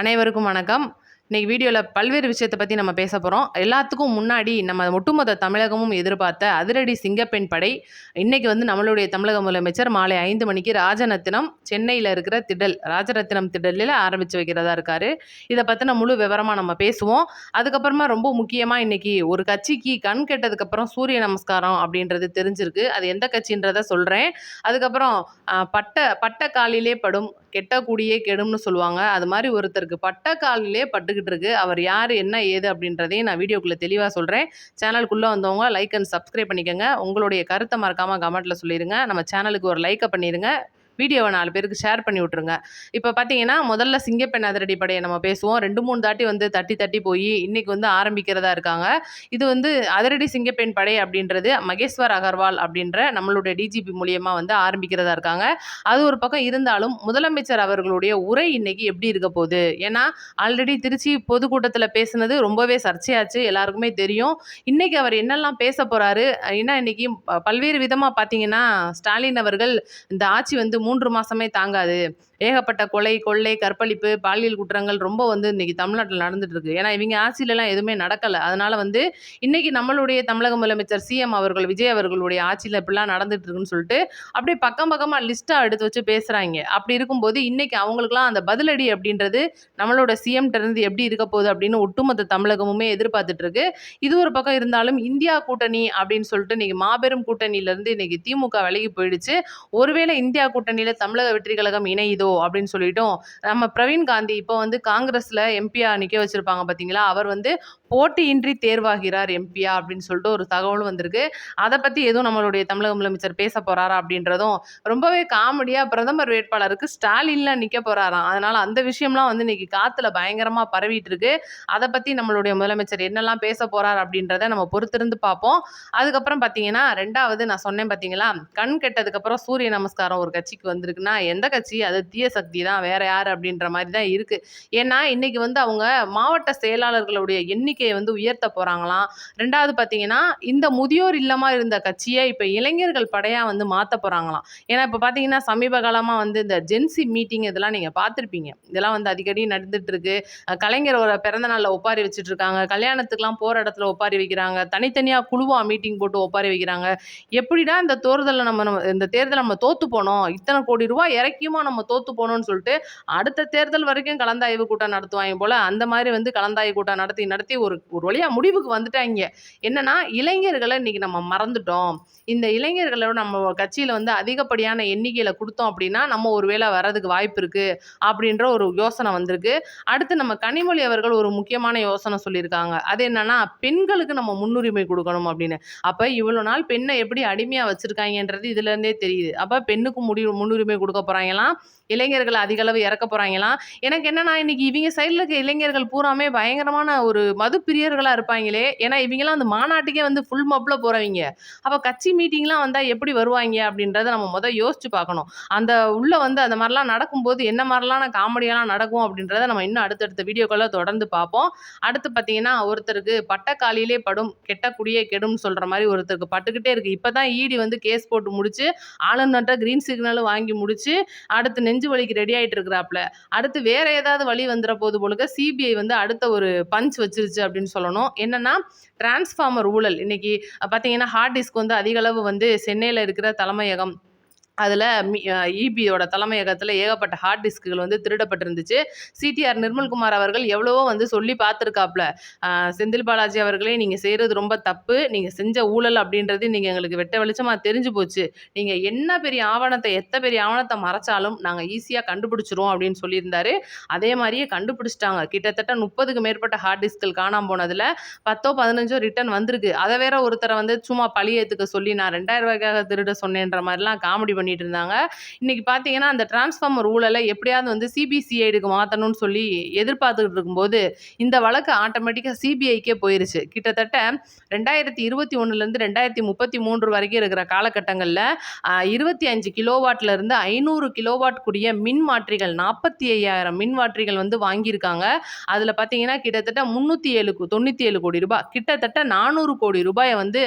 அனைவருக்கும் வணக்கம். இன்னைக்கு வீடியோல பல்வேறு விஷயத்த பத்தி நம்ம பேச போறோம். எல்லாத்துக்கும் முன்னாடி நம்ம ஒட்டுமொத்த தமிழகமும் எதிர்பார்த்த அதிரடி சிங்கப்பெண் படை இன்னைக்கு நம்மளுடைய தமிழக முதலமைச்சர் மாலை 5 மணிக்கு ராஜரத்தினம் சென்னையில இருக்கிற திடல் ராஜரத்தினம் திடலில் ஆரம்பிச்சு வைக்கிறதா இருக்காரு. இத பத்தின முழு விவரமா நம்ம பேசுவோம். அதுக்கப்புறமா ரொம்ப முக்கியமா இன்னைக்கு ஒரு கட்சிக்கு கண் கெட்டதுக்கு அப்புறம் சூரிய நமஸ்காரம் அப்படின்றது தெரிஞ்சிருக்கு. அது எந்த கட்சின்றத சொல்றேன். அதுக்கப்புறம் பட்ட காலிலே படும் கெட்ட கூடியே கெடும்னு சொல்லுவாங்க. அது மாதிரி ஒருத்தருக்கு பட்ட காலிலே பட்டுக்கிட்டு இருக்கு. அவர் யாரு, என்ன ஏது அப்படின்றதையும் நான் வீடியோக்குள்ள தெளிவா சொல்றேன். சேனலுக்குள்ள வந்தவங்க லைக் அண்ட் சப்ஸ்கிரைப் பண்ணிக்கங்க. உங்களுடைய கருத்தை மறக்காம கமெண்ட்ல சொல்லிருங்க. நம்ம சேனலுக்கு ஒரு லைக்க பண்ணிருங்க. வீடியோவை 4 பேருக்கு ஷேர் பண்ணி விட்டுருங்க. இப்போ பார்த்தீங்கன்னா, முதல்ல சிங்கப்பெண் அதிரடி படையை நம்ம பேசுவோம். 2, 3 தாட்டி தட்டி தட்டி போய் இன்னைக்கு ஆரம்பிக்கிறதா இருக்காங்க. இது அதிரடி சிங்கப்பெண் படை அப்படின்றது மகேஸ்வர் அகர்வால் அப்படின்ற நம்மளுடைய டிஜிபி மூலியமா ஆரம்பிக்கிறதா இருக்காங்க. அது ஒரு பக்கம் இருந்தாலும் முதலமைச்சர் அவர்களுடைய உரை இன்னைக்கு எப்படி இருக்க போகுது? ஏன்னா ஆல்ரெடி திருச்சி பொதுக்கூட்டத்தில் பேசுனது ரொம்பவே சர்ச்சையாச்சு, எல்லாருக்குமே தெரியும். இன்னைக்கு அவர் என்னெல்லாம் பேச போறாரு? ஏன்னா இன்னைக்கு பல்வேறு விதமா பார்த்தீங்கன்னா, ஸ்டாலின் அவர்கள் இந்த ஆட்சி 3 மாசமே தாங்காது, ஏகப்பட்ட கொலை, கொள்ளை, கற்பழிப்பு, பாலியல் குற்றங்கள் ரொம்ப இன்னைக்கு தமிழ்நாட்டில் நடந்துட்டு இருக்கு. ஏன்னா இவங்க ஆட்சியிலலாம் எதுவுமே நடக்கல. அதனால இன்னைக்கு நம்மளுடைய தமிழக முதலமைச்சர் சிஎம் அவர்கள், விஜய் அவர்களுடைய ஆட்சியில் இப்படிலாம் நடந்துட்டு இருக்குன்னு சொல்லிட்டு அப்படியே பக்கம் பக்கமா லிஸ்டா எடுத்து வச்சு பேசுறாங்க. அப்படி இருக்கும்போது இன்னைக்கு அவங்களுக்குலாம் அந்த பதிலடி அப்படின்றது நம்மளோட சிஎம் இருந்து எப்படி இருக்க போகுது அப்படின்னு ஒட்டுமொத்த தமிழகமுமே எதிர்பார்த்துட்டு இருக்கு. இது ஒரு பக்கம் இருந்தாலும் இந்தியா கூட்டணி அப்படின்னு சொல்லிட்டு இன்னைக்கு மாபெரும் கூட்டணியில இருந்து இன்னைக்கு திமுக விலகி போயிடுச்சு. ஒருவேளை இந்தியா கூட்டணியில தமிழக வெற்றி கழகம் இணையுதோ அப்படின்னு சொல்லிட்டோம். நம்ம பிரவீன் காந்தி இப்போ காங்கிரஸ்ல எம்பியா நிக்க வச்சிருப்பாங்க பாத்தீங்களா, அவர் போட்டியின்றி தேர்வாகிறார் எம்பியா அப்படின்னு சொல்லிட்டு ஒரு தகவலும் வந்திருக்கு. அதை பத்தி எதுவும் நம்மளுடைய தமிழக முதலமைச்சர் பேச போறாரா அப்படின்றதும் ரொம்பவே காமெடியா, பிரதமர் வேட்பாளருக்கு ஸ்டாலின்ல நிக்க போறாராம். அதனால அந்த விஷயம்லாம் இன்னைக்கு காத்துல பயங்கரமா பரவிட்டு இருக்கு. அதை பத்தி நம்மளுடைய முதலமைச்சர் என்னெல்லாம் பேச போறார் அப்படின்றத நம்ம பொறுத்திருந்து பார்ப்போம். அதுக்கப்புறம் பாத்தீங்கன்னா, 2வது நான் சொன்னேன் பாத்தீங்களா, கண் கெட்டதுக்கு அப்புறம் சூரிய நமஸ்காரம் ஒரு கட்சிக்கு வந்திருக்குன்னா எந்த கட்சி? அது தீய சக்தி தான், வேற யாரு அப்படின்ற மாதிரி தான் இருக்கு. ஏன்னா இன்னைக்கு அவங்க மாவட்ட செயலாளர்களுடைய எண்ணிக்கையை உயர்த்த போறாங்களாம். 2வது பாத்தீங்கன்னா, இந்த முதியோர் இல்லமா இருந்த கட்சியை இப்ப இளைஞர்கள் படையா மாத்த போறாங்களாம். ஏன்னா இப்ப பாத்தீங்கன்னா, சமீப காலமா இந்த ஜென்சி மீட்டிங் இதெல்லாம் நீங்க பார்த்திருப்பீங்க. இதெல்லாம் அடிக்கடி நடந்துட்டு இருக்கு. கலைஞர் ஒரு பிறந்த நாள்ல ஒப்பாரி வச்சுட்டு இருக்காங்க, கல்யாணத்துக்குலாம் போற இடத்துல ஒப்பாரி வைக்கிறாங்க, தனித்தனியா குழுவா மீட்டிங் போட்டு ஒப்பாரி வைக்கிறாங்க. எப்படிடா இந்த தேர்தலை நம்ம தோத்து போனோம், இத்தனை கோடி ரூபாய் இறக்கியுமா நம்ம தோத்து போனோம்னு சொல்லிட்டு அடுத்த தேர்தல் வரைக்கும் கலந்தாய்வு கூட்டம் நடத்துவாங்க போல. அந்த மாதிரி கலந்தாய்வு கூட்டம் நடத்தி நடத்தி ஒரு ஒரு வழியா முடிவுக்கு வந்துட்டாங்க. என்னன்னா, இளைஞர்களை இன்னைக்கு நம்ம மறந்துட்டோம். இந்த இளைஞர்களோட நம்ம கட்சியில அதிகப்படியான எண்ணிக்கையில கொடுத்தோம் அப்படின்னா நம்ம ஒருவேளை வர்றதுக்கு வாய்ப்பு இருக்கு அப்படின்ற ஒரு யோசனை வந்திருக்கு. அடுத்து நம்ம கனிமொழி அவர்கள் ஒரு முக்கியமான யோசனை சொல்லியிருக்காங்க. அது என்னன்னா, பெண்களுக்கு நம்ம முன்னுரிமை கொடுக்கணும் அப்படின்னு. அப்ப இவ்வளவு நாள் பெண்ணை எப்படி அடிமையா வச்சிருக்காங்கன்றது இதுல இருந்தே தெரியுது. அப்ப பெண்ணுக்கு முன்னுரிமை கொடுக்க போறாங்களாம், இளைஞர்கள் அதிக அளவு இறக்க போறாங்களாம். எனக்கு என்னன்னா, இன்னைக்கு இவங்க சைட்ல இருக்க இளைஞர்கள் பூராமே பயங்கரமான ஒரு மது பிரியர்களா இருப்பாங்களே. ஏன்னா இவங்கெல்லாம் அந்த மாநாட்டுக்கே ஃபுல் மப்ல போறவங்க. அப்ப கட்சி மீட்டிங்லாம் வந்தா எப்படி வருவாங்க அப்படின்றத நம்ம யோசிச்சு பார்க்கணும். அந்த உள்ள அந்த மாதிரிலாம் நடக்கும்போது என்ன மாதிரிலாம் காமெடியெல்லாம் நடக்கும் அப்படின்றத நம்ம இன்னும் அடுத்தடுத்த வீடியோக்களை தொடர்ந்து பார்ப்போம். அடுத்து பார்த்தீங்கன்னா, ஒருத்தருக்கு பட்ட காலிலே படும் கெட்ட குடியே கெடும் சொல்ற மாதிரி ஒருத்தருக்கு பட்டுக்கிட்டே இருக்கு. இப்பதான் ஈடி கேஸ் போட்டு முடிச்சு ஆளுநர்கிட்ட கிரீன் சிக்னலும் வாங்கி முடிச்சு அடுத்து நெஞ்சு வலிக்கு ரெடி ஆயிட்டு இருக்கிறாப்ல. அடுத்து வேற ஏதாவது வழி வந்துற போது போலுக்க சிபிஐ அடுத்த ஒரு பஞ்ச் வச்சிருச்சு அப்படின்னு சொல்லணும். என்னன்னா, டிரான்ஸ்ஃபார்மர் ஊழல். இன்னைக்கு பார்த்தீங்கன்னா, ஹார்ட் டிஸ்க் அதிக அளவு சென்னையில இருக்கிற தலைமையகம் அதில் இபியோட தலைமையகத்தில் ஏகப்பட்ட ஹார்ட் டிஸ்க்குகள் திருடப்பட்டிருந்துச்சு. சிடிஆர் நிர்மல்குமார் அவர்கள் எவ்வளவோ சொல்லி பார்த்துருக்காப்புல. செந்தில் பாலாஜி அவர்களே, நீங்கள் செய்கிறது ரொம்ப தப்பு, நீங்கள் செஞ்ச ஊழல் அப்படின்றது நீங்கள் எங்களுக்கு வெட்ட வெளிச்சமாக தெரிஞ்சு போச்சு. நீங்கள் என்ன பெரிய ஆவணத்தை பெரிய ஆவணத்தை மறைச்சாலும் நாங்கள் ஈஸியாக கண்டுபிடிச்சிருவோம் அப்படின்னு சொல்லியிருந்தாரு. அதே மாதிரியே கண்டுபிடிச்சிட்டாங்க. கிட்டத்தட்ட 30க்கு மேற்பட்ட ஹார்ட் டிஸ்க்கள் காணாமல் போனதில் 10ஓ 15ஓ ரிட்டர்ன் வந்திருக்கு. அதை வேற ஒருத்தரை சும்மா பழியேற்றுக்க சொல்லி நான் 2000 ரூபாய்க்காக திருட சொன்னேன்ற மாதிரிலாம் காமெடி பண்ணிட்டு இருந்தாங்க. இன்னைக்கு பாத்தீங்கன்னா, அந்த டிரான்ஸ்ஃபார்மர் ஊழலை எப்படியாவது சிபிசிஐடிக்கு மாத்தணும்னு சொல்லி எதிர்பார்த்துட்டு இருக்கும்போது இந்த வழக்கு ஆட்டோமேட்டிக்கா சிபிஐக்கே போயிருச்சு. கிட்டத்தட்ட 2021 இருந்து 2033 வரைக்கும் இருக்கிற காலகட்டங்கள்ல 25 கிலோவாட்ல இருந்து 500 கிலோவாட் கூடிய மின் மாற்றிகள் 45,000 மின் மாற்றிகள் வாங்கியிருக்காங்க. அதுல பாத்தீங்கன்னா கிட்டத்தட்ட 397 கோடி ரூபாய், கிட்டத்தட்ட 400 கோடி ரூபாயை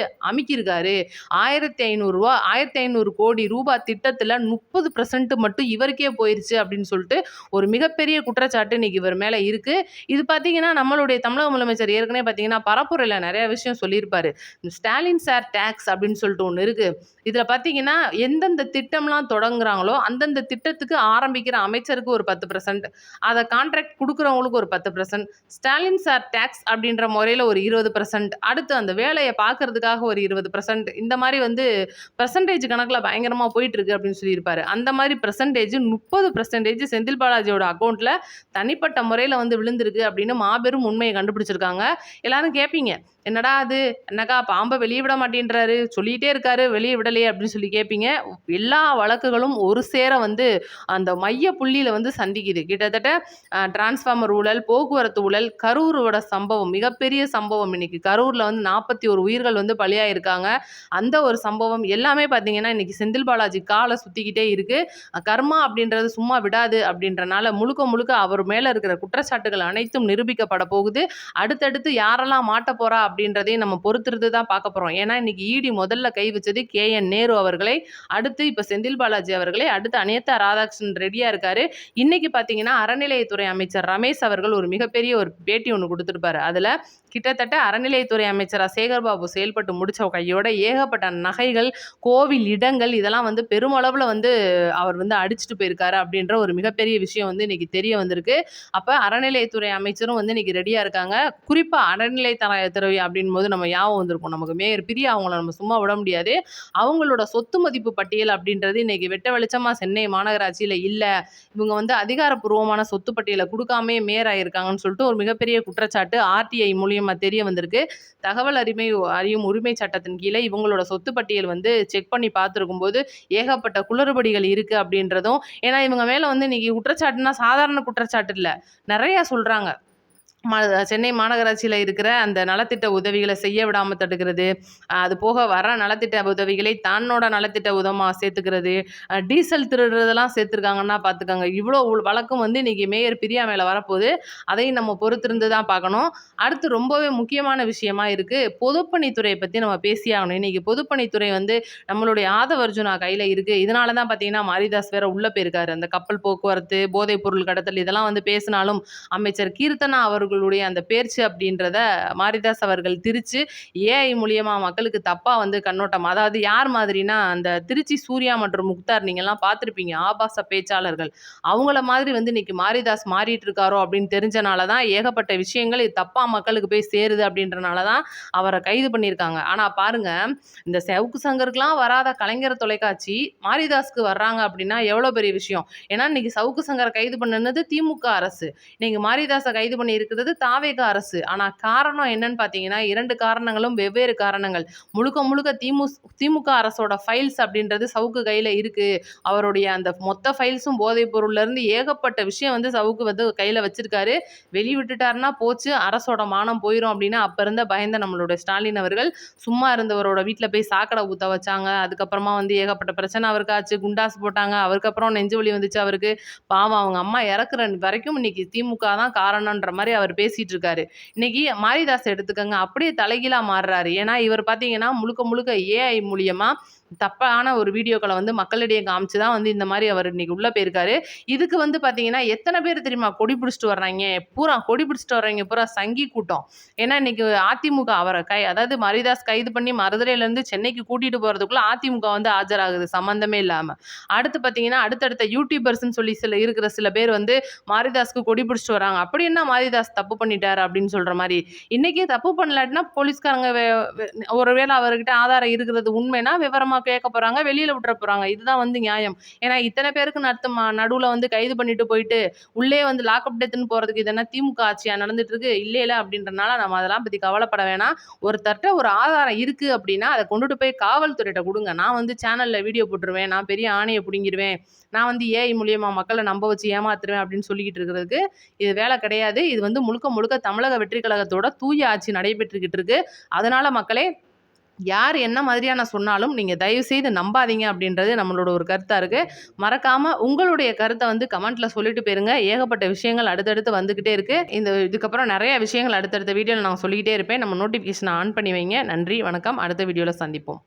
அமுக்கியிருக்காரு. 1500 கோடி ரூபாய் திட்டத்துல 30% மட்டும் இவருக்கே போயிருச்சு அப்படின்னு சொல்லிட்டு ஒரு மிகப்பெரிய குற்றச்சாட்டு இன்னைக்கு இவர் மேல இருக்கு. இது பார்த்தீங்கன்னா, நம்மளுடைய தமிழக முதலமைச்சர் ஏற்கனவே பார்த்தீங்கன்னா, பரப்புரையில நெறைய விஷயம் சொல்லியிருப்பாரு. ஸ்டாலின் சார் டாக்ஸ் அப்படின்னு சொல்லிட்டு ஒண்ணு இருக்கு. இதுல பார்த்தீங்கன்னா, எந்தெந்த திட்டம்லாம் தொடங்குறாங்களோ, அந்தந்த திட்டத்துக்கு ஆரம்பிக்கிற அமைச்சருக்கு ஒரு 10%, அத கான்ட்ராக்ட் குடுக்குறவங்களுக்கு ஒரு 10%, ஸ்டாலின் சார் டாக்ஸ் அப்படின்ற முறையில ஒரு 20%, அடுத்து அந்த வேலைய பார்க்கறதுக்காக ஒரு 20%, இந்த மாரி வந்து பெர்சன்டேஜ் கணக்குல பயங்கரமா போயிட்டு இருக்கு அப்படின்னு சொல்லியிருப்பாரு. அந்த மாரி பெர்சன்டேஜ் 30% செந்தில் பாலாஜியோட அக்கவுண்ட்ல தனிப்பட்ட முறையில வந்து விழுந்திருக்கு அப்படின்னு மாபெரும் உண்மைய கண்டுபிடிச்சிருக்காங்க. எல்லாரும் கேட்பீங்க, என்னடா அது, என்னக்கா பாம்ப வெளிய விட மாட்டேன்றாரு, சொல்லிட்டே இருக்காரு, வெளிய விடலையே அப்படின்னு சொல்லி கேட்பீங்க. எல்லா வழக்குகளும் ஒரு சேர வந்து அந்த மைய புள்ளியில வந்து சந்திக்குது. கிட்டத்தட்ட டிரான்ஸ்ஃபார்மர் ஊழல், போக்குவரத்து ஊழல், கரூரோட சம்பவம், மிகப்பெரிய சம்பவம் இன்னைக்கு. கரூர்ல வந்து 41 உயிர்கள் வந்து பலியாயிருக்காங்க. அந்த ஒரு சம்பவம் எல்லாமே பார்த்தீங்கன்னா, இன்னைக்கு செந்தில் பாலாஜி கால சுத்திக்கிட்டே இருக்கு. கர்மா அப்படின்றது சும்மா விடாது அப்படின்றனால முழுக்க முழுக்க அவர் மேல இருக்கிற குற்றச்சாட்டுகள் அனைத்தும் நிரூபிக்கப்பட போகுது. அடுத்தடுத்து யாரெல்லாம் மாட்டப் போறா அப்படின்றதையும் நம்ம பொறுத்திருந்து தான் பார்க்க போறோம். ஏன்னா இன்னைக்கு ஈடி முதல்ல கை வச்சது KN நேரு அவர்களை, அடுத்து இப்ப செந்தில் பாலாஜி அவர்களை, அடுத்து அனிதா ராதாகிருஷ்ணன் ரெடியா இருக்காரு. இன்னைக்கு பார்த்தீங்கன்னா, அறநிலையத்துறை அமைச்சர் ரமேஷ் அவர்கள் ஒரு மிகப்பெரிய ஒரு பேட்டி ஒண்ணு குடுத்திருப்பாரு. அதுல கிட்டத்தட்ட அறநிலையத்துறை அமைச்சரா சேகர்பாபு செயல்பட்டு முடிச்ச கையோட ஏகப்பட்ட நகைகள், கோவில் இடங்கள் இதெல்லாம் வந்து பெருமளவுல வந்து அவர் வந்து அடிச்சுட்டு போயிருக்காரு அப்படின்ற ஒரு மிகப்பெரிய விஷயம் வந்து இன்னைக்கு தெரிய வந்திருக்கு. அப்ப அறநிலையத்துறை அமைச்சரும் வந்து இன்னைக்கு ரெடியா இருக்காங்க. குறிப்பா அறநிலையத்துறை அப்படின்போது நம்ம ஞாபகம் வந்திருக்கும். நமக்கு மேயர் பிரியா அவங்கள நம்ம சும்மா விட முடியாது. அவங்களோட சொத்து மதிப்பு பட்டியல் அப்படின்றது இன்னைக்கு வெட்ட வெளிச்சமா சென்னை மாநகராட்சியில இல்ல. இவங்க வந்து அதிகாரப்பூர்வமான சொத்து பட்டியல குடுக்காமயே மேயர் ஆயிருக்காங்கன்னு சொல்லிட்டு ஒரு மிகப்பெரிய குற்றச்சாட்டு RTI மூலியமா தெரிய வந்திருக்கு. தகவல் அறியும் உரிமை சட்டத்தின் கீழ இவங்களோட சொத்து பட்டியல் வந்து செக் பண்ணி பார்த்திருக்கும்போது ஏகப்பட்ட குளறுபடிகள் இருக்கு அப்படின்றதும், ஏன்னா இவங்க மேல வந்து இன்னைக்கு குற்றச்சாட்டுனா சாதாரண குற்றச்சாட்டு இல்ல. நெறைய சொல்றாங்க. சென்னை மாநகராட்சியில இருக்கிற அந்த நலத்திட்ட உதவிகளை செய்ய விடாம தடுக்கிறது, அது போக வர நலத்திட்ட உதவிகளை தன்னோட நலத்திட்ட உதவிமா சேர்த்துக்கிறது, டீசல் திருடுறதெல்லாம் சேர்த்துருக்காங்கன்னா பார்த்துக்கோங்க. இவ்வளோ வழக்கும் வந்து இன்னைக்கு மேயர் பிரியா மேல வரப்போகுது. அதையும் நம்ம பொறுத்திருந்து தான் பார்க்கணும். அடுத்து ரொம்பவே முக்கியமான விஷயமா இருக்கு. பொதுப்பணித்துறையை பத்தி நம்ம பேசியாகணும். இன்னைக்கு பொதுப்பணித்துறை வந்து நம்மளுடைய ஆதவ அர்ஜுனா கையில இருக்கு. இதனால தான் பார்த்தீங்கன்னா, மாரிதாஸ் வேற உள்ள போயிருக்காரு. அந்த கப்பல் போக்குவரத்து, போதைப் பொருள் கடத்தல் இதெல்லாம் வந்து பேசினாலும் அமைச்சர் கீர்த்தனா அவர்களுடைய அந்த பேச்சு அப்படின்றத மாரிதாஸ் அவர்கள் திரிச்சு AI மூலியமா மக்களுக்கு தப்பா வந்து கண்ணோட்டம், அதாவது யார் மாதிரினா அந்த திருச்சி சூர்யா மற்றும் முக்தார் நீங்கெல்லாம் பார்த்துருப்பீங்க, ஆபாச பேச்சாளர்கள். அவங்கள மாதிரி வந்து இன்னைக்கு மாரிதாஸ் மாறிட்டு இருக்காரோ அப்படின்னு தெரிஞ்சனால தான் ஏகப்பட்ட விஷயங்கள் இது தப்பா மக்களுக்கு போய் சேருது அப்படின்றனால தான் அவரை கைது பண்ணியிருக்காங்க. ஆனா பாருங்க, இந்த சவுக்கு சங்கருக்குலாம் வராத கலைஞர் தொலைக்காட்சி மாரிதாஸ்க்கு வர்றாங்க அப்படின்னா எவ்வளோ பெரிய விஷயம். ஏன்னா இன்னைக்கு சவுக்கு சங்கரை கைது பண்ணது திமுக அரசு, இன்னைக்கு மாரிதாஸை கைது பண்ணி இருக்கிறது தாவேக அரசு. ஆனா காரணம் என்னன்னு பார்த்தீங்கன்னா, 2 காரணங்களும் வெவ்வேறு காரணங்கள். முழுக்க முழுக்க திமுக அரசோட ஃபைல்ஸ் அப்படின்றது சவுக்கு கையில இருக்கு. அவருடைய அந்த மொத்த ஃபைல்ஸும் போதைப் பொருள்ல இருந்து ஏகப்பட்ட விஷயம் வந்து சவுக்கு வந்து கையில வச்சிருக்காரு. வெளிவிட்டுட்டாருன்னா போச்சு, அரசோட மானம் போயிரும் அப்படின்னு அப்ப இருந்த பயந்த நம்மளோட ஸ்டாலின் அவர்கள் சும்மா இருந்தவரோட வீட்ல போய் சாக்கடை ஊத்த வச்சாங்க. அதுக்கப்புறமா வந்து ஏகப்பட்ட பிரச்சனை அவருக்கு ஆச்சு, குண்டாசு போட்டாங்க. அதுக்கப்புறம் நெஞ்சு வலி வந்துச்சு அவருக்கு. பாவம் அவங்க அம்மா இறக்குற வரைக்கும் இன்னைக்கு திமுக தான் காரணம்ன்ற மாதிரி அவர் பேசிட்டு இருக்காரு. இன்னைக்கு மாரிதாஸ் எடுத்துக்கங்க, அப்படியே தலைகீழா மாறுறாரு. ஏன்னா இவர் பார்த்தீங்கன்னா முழுக்க முழுக்க AI மூலியமா தப்பான ஒரு வீடியோக்களை வந்து மக்களிடையே காமிச்சு தான் வந்து இந்த மாதிரி அவர் இன்னைக்கு உள்ள போயிருக்காரு. இதுக்கு வந்து பார்த்தீங்கன்னா எத்தனை பேர் தெரியுமா கொடி பிடிச்சிட்டு வர்றாங்க, பூரா கொடி பிடிச்சிட்டு வர்றவங்க பூரா சங்கி கூட்டம். ஏன்னா இன்னைக்கு அதிமுக அவரை அதாவது மாரிதாஸ் கைது பண்ணி மதுரையிலேருந்து சென்னைக்கு கூட்டிட்டு போறதுக்குள்ள அதிமுக வந்து ஆஜராகுது சம்பந்தமே இல்லாம. அடுத்து பார்த்தீங்கன்னா அடுத்தடுத்த யூடியூபர்ஸ்ன்னு சொல்லி இருக்கிற சில பேர் வந்து மாரிதாஸ்க்கு கொடி பிடிச்சிட்டு வராங்க. அப்படி என்ன மாரிதாஸ் தப்பு பண்ணிட்டாரு அப்படின்னு சொல்ற மாதிரி. இன்னைக்கே தப்பு பண்ணலாட்டினா போலீஸ்காரங்க ஒருவேளை அவர்கிட்ட ஆதாரம் இருக்கிறது உண்மைனா விவரமா கேட்க போறாங்க, வெளியில விட்டுற போறாங்க. இதுதான் வந்து நியாயம். ஏன்னா இத்தனை பேருக்கு நடுவுல வந்து கைது பண்ணிட்டு போயிட்டு உள்ளே வந்து லாக்அப் டெத்னு போறதுக்கு இது என்ன திமுக ஆட்சியா நடந்துட்டு இருக்கு இல்லையில அப்படின்றனால நம்ம அதெல்லாம் பத்தி கவலைப்பட வேணாம். ஒருத்தர்ட்ட ஒரு ஆதாரம் இருக்கு அப்படின்னா அதை கொண்டுட்டு போய் காவல்துறையிட்ட கொடுங்க. நான் வந்து சேனல்ல வீடியோ போட்டுருவேன், நான் பெரிய ஆணையை பிடிங்கிருவேன், நான் வந்து AI மூலியமா மக்களை நம்ப வச்சு ஏமாத்துருவேன் அப்படின்னு சொல்லிக்கிட்டு இருக்கிறதுக்கு இது வேலை கிடையாது. இது வந்து முழுக்க முழுக்க தமிழக வெற்றி கழகத்தோட தூய ஆட்சி நடைபெற்றுக்கிட்டு இருக்கு. அதனால மக்களே, யார் என்ன மாதிரியான சொன்னாலும் நீங்க தயவு செய்து நம்பாதீங்க அப்படின்றது நம்மளோட ஒரு கருத்தா இருக்கு. மறக்காம உங்களுடைய கருத்தை வந்து கமெண்ட்ல சொல்லிட்டு போயிருங்க. ஏகப்பட்ட விஷயங்கள் அடுத்தடுத்து வந்துகிட்டே இருக்கு. இதுக்கப்புறம் நிறைய விஷயங்கள் அடுத்தடுத்த வீடியோல நான் சொல்லிக்கிட்டே இருப்பேன். நம்ம நோட்டிஃபிகேஷனை ஆன் பண்ணி வைங்க. நன்றி, வணக்கம். அடுத்த வீடியோல சந்திப்போம்.